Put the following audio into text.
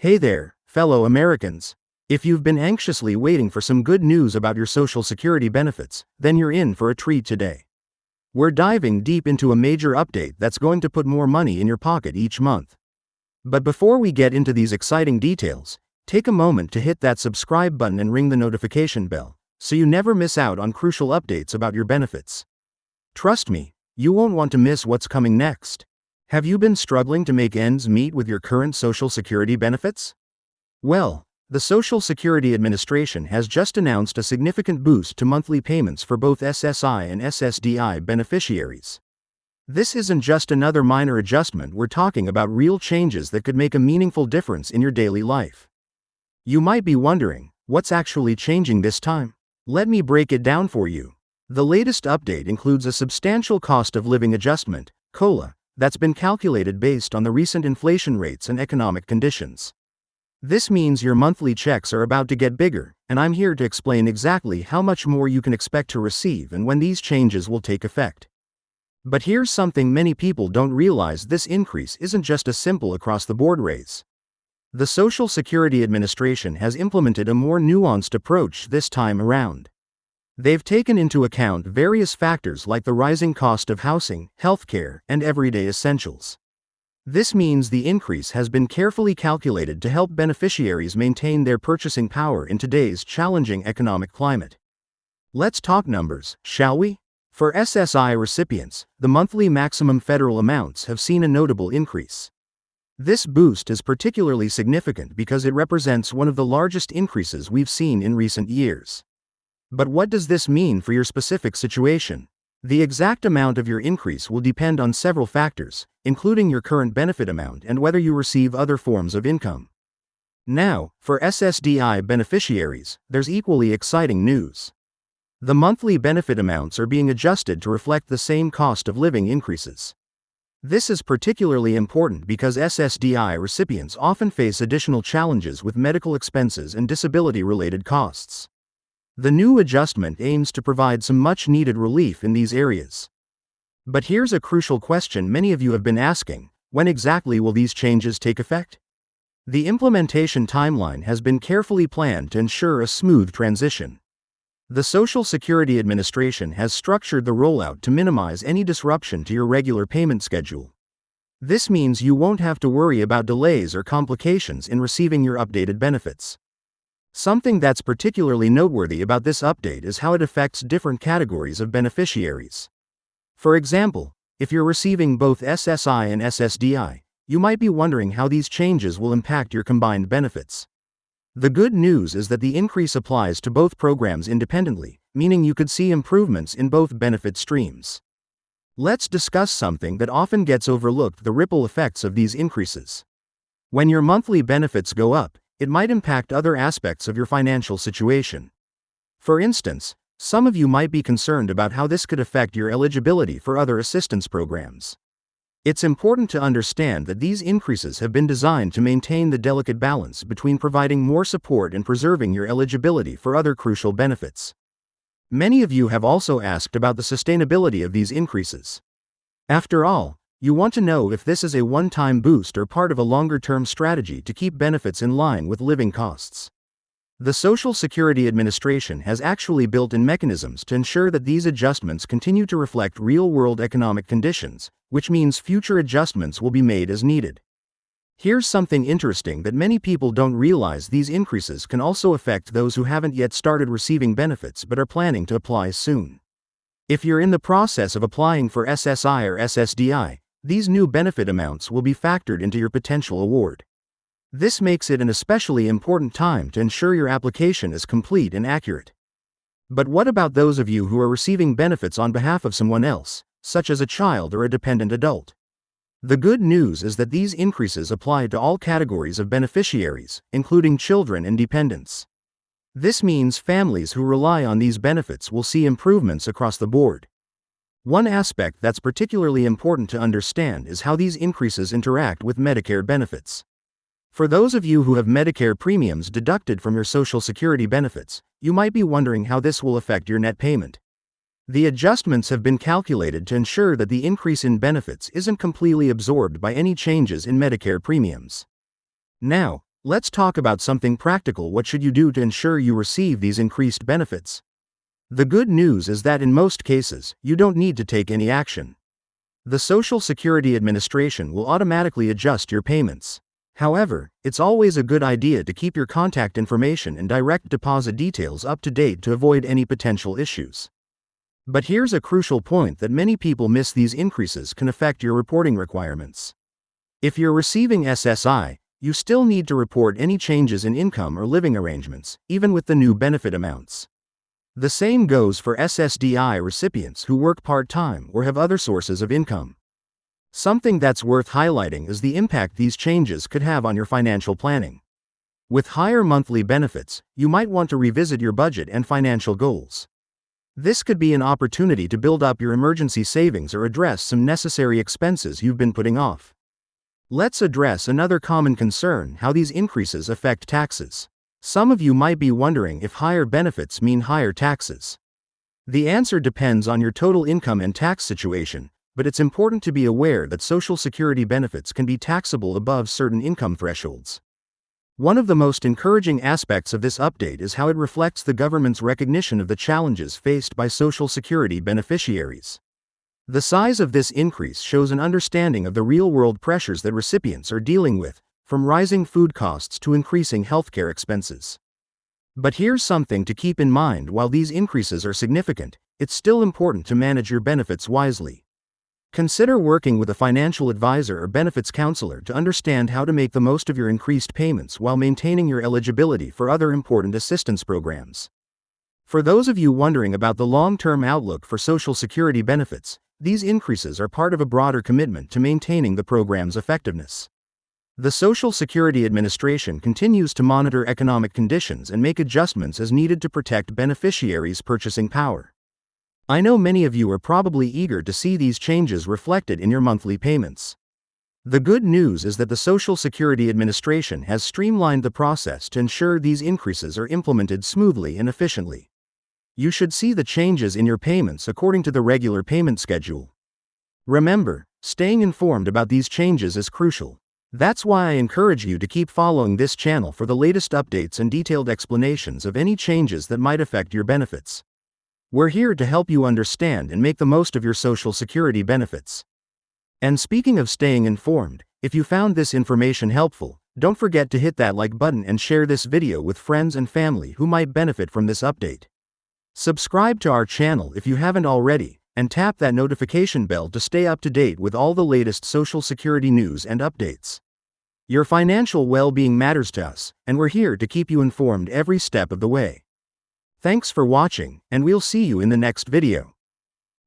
Hey there, fellow Americans. If you've been anxiously waiting for some good news about your Social Security benefits, then you're in for a treat today. We're diving deep into a major update that's going to put more money in your pocket each month. But before we get into these exciting details, take a moment to hit that subscribe button and ring the notification bell, so you never miss out on crucial updates about your benefits. Trust me, you won't want to miss what's coming next. Have you been struggling to make ends meet with your current Social Security benefits? Well, the Social Security Administration has just announced a significant boost to monthly payments for both SSI and SSDI beneficiaries. This isn't just another minor adjustment, we're talking about real changes that could make a meaningful difference in your daily life. You might be wondering, what's actually changing this time? Let me break it down for you. The latest update includes a substantial cost of living adjustment, COLA, that's been calculated based on the recent inflation rates and economic conditions. This means your monthly checks are about to get bigger, and I'm here to explain exactly how much more you can expect to receive and when these changes will take effect. But here's something many people don't realize: this increase isn't just a simple across-the-board raise. The Social Security Administration has implemented a more nuanced approach this time around. They've taken into account various factors like the rising cost of housing, healthcare, and everyday essentials. This means the increase has been carefully calculated to help beneficiaries maintain their purchasing power in today's challenging economic climate. Let's talk numbers, shall we? For SSI recipients, the monthly maximum federal amounts have seen a notable increase. This boost is particularly significant because it represents one of the largest increases we've seen in recent years. But what does this mean for your specific situation? The exact amount of your increase will depend on several factors, including your current benefit amount and whether you receive other forms of income. Now, for SSDI beneficiaries, there's equally exciting news. The monthly benefit amounts are being adjusted to reflect the same cost of living increases. This is particularly important because SSDI recipients often face additional challenges with medical expenses and disability-related costs. The new adjustment aims to provide some much-needed relief in these areas. But here's a crucial question many of you have been asking: when exactly will these changes take effect? The implementation timeline has been carefully planned to ensure a smooth transition. The Social Security Administration has structured the rollout to minimize any disruption to your regular payment schedule. This means you won't have to worry about delays or complications in receiving your updated benefits. Something that's particularly noteworthy about this update is how it affects different categories of beneficiaries. For example, if you're receiving both SSI and SSDI, you might be wondering how these changes will impact your combined benefits. The good news is that the increase applies to both programs independently, meaning you could see improvements in both benefit streams. Let's discuss something that often gets overlooked: the ripple effects of these increases. When your monthly benefits go up, it might impact other aspects of your financial situation. For instance, some of you might be concerned about how this could affect your eligibility for other assistance programs. It's important to understand that these increases have been designed to maintain the delicate balance between providing more support and preserving your eligibility for other crucial benefits. Many of you have also asked about the sustainability of these increases. After all, you want to know if this is a one-time boost or part of a longer-term strategy to keep benefits in line with living costs. The Social Security Administration has actually built in mechanisms to ensure that these adjustments continue to reflect real-world economic conditions, which means future adjustments will be made as needed. Here's something interesting that many people don't realize: these increases can also affect those who haven't yet started receiving benefits but are planning to apply soon. If you're in the process of applying for SSI or SSDI, these new benefit amounts will be factored into your potential award. This makes it an especially important time to ensure your application is complete and accurate. But what about those of you who are receiving benefits on behalf of someone else, such as a child or a dependent adult? The good news is that these increases apply to all categories of beneficiaries, including children and dependents. This means families who rely on these benefits will see improvements across the board. One aspect that's particularly important to understand is how these increases interact with Medicare benefits. For those of you who have Medicare premiums deducted from your Social Security benefits, you might be wondering how this will affect your net payment. The adjustments have been calculated to ensure that the increase in benefits isn't completely absorbed by any changes in Medicare premiums. Now, Let's talk about something practical. What should you do to ensure you receive these increased benefits? The good news is that in most cases, you don't need to take any action. The Social Security Administration will automatically adjust your payments. However, it's always a good idea to keep your contact information and direct deposit details up to date to avoid any potential issues. But here's a crucial point that many people miss: these increases can affect your reporting requirements. If you're receiving SSI, you still need to report any changes in income or living arrangements, even with the new benefit amounts. The same goes for SSDI recipients who work part-time or have other sources of income. Something that's worth highlighting is the impact these changes could have on your financial planning. With higher monthly benefits, you might want to revisit your budget and financial goals. This could be an opportunity to build up your emergency savings or address some necessary expenses you've been putting off. Let's address another common concern: how these increases affect taxes. Some of you might be wondering if higher benefits mean higher taxes. The answer depends on your total income and tax situation, but it's important to be aware that Social Security benefits can be taxable above certain income thresholds. One of the most encouraging aspects of this update is how it reflects the government's recognition of the challenges faced by Social Security beneficiaries. The size of this increase shows an understanding of the real-world pressures that recipients are dealing with, from rising food costs to increasing healthcare expenses. But here's something to keep in mind: while these increases are significant, it's still important to manage your benefits wisely. Consider working with a financial advisor or benefits counselor to understand how to make the most of your increased payments while maintaining your eligibility for other important assistance programs. For those of you wondering about the long-term outlook for Social Security benefits, these increases are part of a broader commitment to maintaining the program's effectiveness. The Social Security Administration continues to monitor economic conditions and make adjustments as needed to protect beneficiaries' purchasing power. I know many of you are probably eager to see these changes reflected in your monthly payments. The good news is that the Social Security Administration has streamlined the process to ensure these increases are implemented smoothly and efficiently. You should see the changes in your payments according to the regular payment schedule. Remember, staying informed about these changes is crucial. That's why I encourage you to keep following this channel for the latest updates and detailed explanations of any changes that might affect your benefits. We're here to help you understand and make the most of your Social Security benefits. And speaking of staying informed, if you found this information helpful, don't forget to hit that like button and share this video with friends and family who might benefit from this update. Subscribe to our channel if you haven't already, and tap that notification bell to stay up to date with all the latest Social Security news and updates. Your financial well-being matters to us, and we're here to keep you informed every step of the way. Thanks for watching, and we'll see you in the next video.